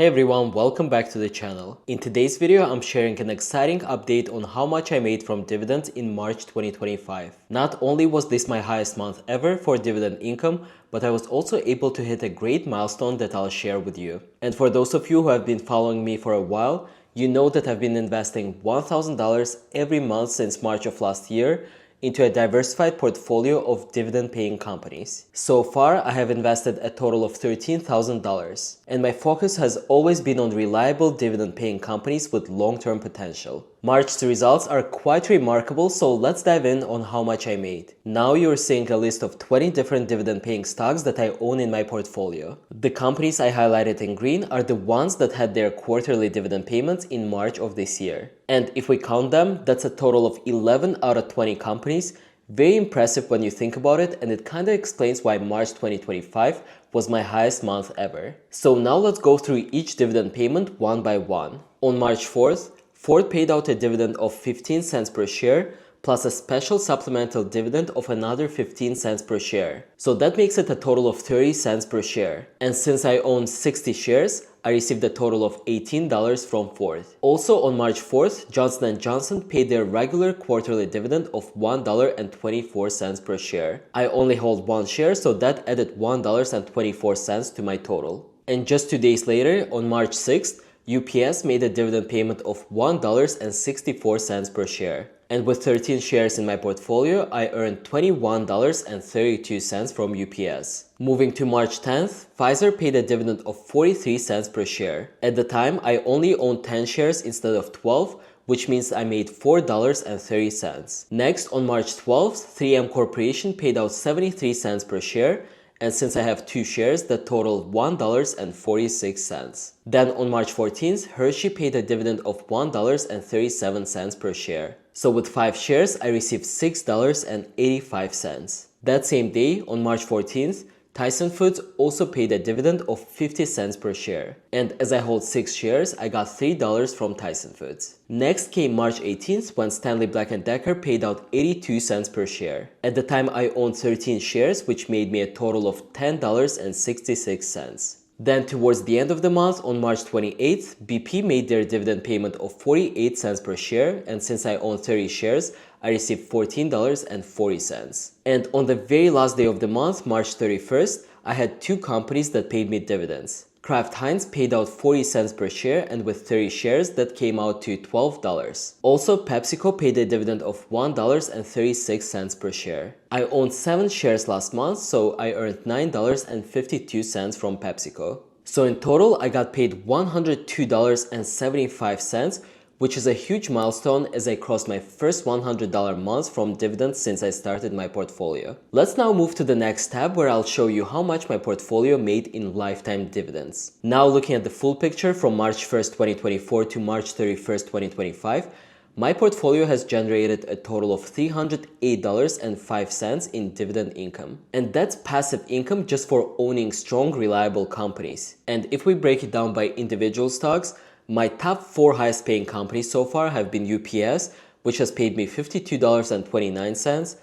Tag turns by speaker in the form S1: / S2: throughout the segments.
S1: Hey everyone, welcome back to the channel. In today's video, I'm sharing an exciting update on how much I made from dividends in March 2025. Not only was this my highest month ever for dividend income, but I was also able to hit a great milestone that I'll share with you. And for those of you who have been following me for a while, you know that I've been investing $1,000 every month since March of last year into a diversified portfolio of dividend-paying companies. So far, I have invested a total of $13,000, and my focus has always been on reliable dividend-paying companies with long-term potential. March's results are quite remarkable, so let's dive in on how much I made. Now you're seeing a list of 20 different dividend-paying stocks that I own in my portfolio. The companies I highlighted in green are the ones that had their quarterly dividend payments in March of this year. And if we count them, that's a total of 11 out of 20 companies. Very impressive when you think about it, and it kinda explains why March 2025 was my highest month ever. So now let's go through each dividend payment one by one. On March 4th, Ford paid out a dividend of 15 cents per share, plus a special supplemental dividend of another 15 cents per share. So that makes it a total of 30 cents per share. And since I own 60 shares, I received a total of $18 from Ford. Also on March 4th, Johnson & Johnson paid their regular quarterly dividend of $1.24 per share. I only hold one share, so that added $1.24 to my total. And just 2 days later, on March 6th, UPS made a dividend payment of $1.64 per share. And with 13 shares in my portfolio, I earned $21.32 from UPS. Moving to March 10th, Pfizer paid a dividend of 43 cents per share. At the time, I only owned 10 shares instead of 12, which means I made $4.30. Next, on March 12th, 3M Corporation paid out 73 cents per share, and since I have 2 shares, that totaled $1.46. Then on March 14th, Hershey paid a dividend of $1.37 per share. So with 5 shares, I received $6.85. That same day, on March 14th, Tyson Foods also paid a dividend of 50 cents per share. And as I hold 6 shares, I got $3 from Tyson Foods. Next came March 18th when Stanley Black & Decker paid out 82 cents per share. At the time, I owned 13 shares, which made me a total of $10.66. Then towards the end of the month, on March 28th, BP made their dividend payment of 48 cents per share, and since I own 30 shares, I received $14.40. And on the very last day of the month, March 31st, I had 2 companies that paid me dividends. Kraft Heinz paid out 40 cents per share, and with 30 shares, that came out to $12. Also, PepsiCo paid a dividend of $1.36 per share. I owned 7 shares last month, so I earned $9.52 from PepsiCo. So in total, I got paid $102.75, which is a huge milestone as I crossed my first $100 month from dividends since I started my portfolio. Let's now move to the next tab where I'll show you how much my portfolio made in lifetime dividends. Now looking at the full picture from March 1st, 2024 to March 31st, 2025, my portfolio has generated a total of $308.05 in dividend income. And that's passive income just for owning strong, reliable companies. And if we break it down by individual stocks, my top 4 highest paying companies so far have been UPS, which has paid me $52.29,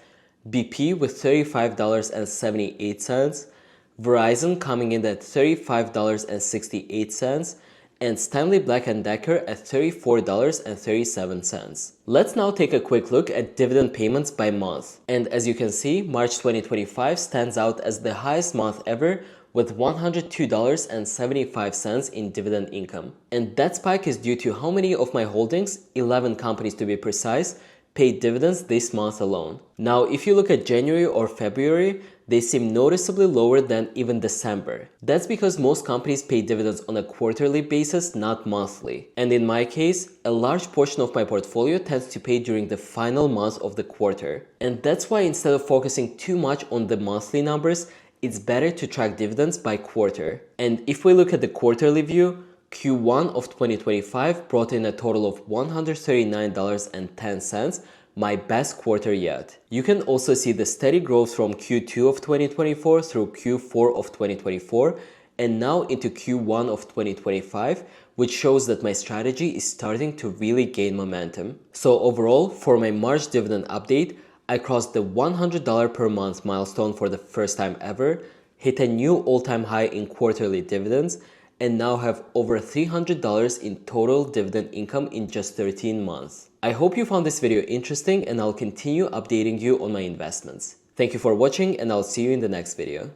S1: BP with $35.78, Verizon coming in at $35.68, and Stanley Black & Decker at $34.37. Let's now take a quick look at dividend payments by month. And as you can see, March 2025 stands out as the highest month ever with $102.75 in dividend income. And that spike is due to how many of my holdings, 11 companies to be precise, paid dividends this month alone. Now, if you look at January or February, they seem noticeably lower than even December. That's because most companies pay dividends on a quarterly basis, not monthly. And in my case, a large portion of my portfolio tends to pay during the final month of the quarter. And that's why instead of focusing too much on the monthly numbers, it's better to track dividends by quarter. And if we look at the quarterly view, Q1 of 2025 brought in a total of $139.10, my best quarter yet. You can also see the steady growth from Q2 of 2024 through Q4 of 2024 and now into Q1 of 2025, which shows that my strategy is starting to really gain momentum. So overall, for my March dividend update, I crossed the $100 per month milestone for the first time ever, hit a new all-time high in quarterly dividends, and now have over $300 in total dividend income in just 13 months. I hope you found this video interesting, and I'll continue updating you on my investments. Thank you for watching, and I'll see you in the next video.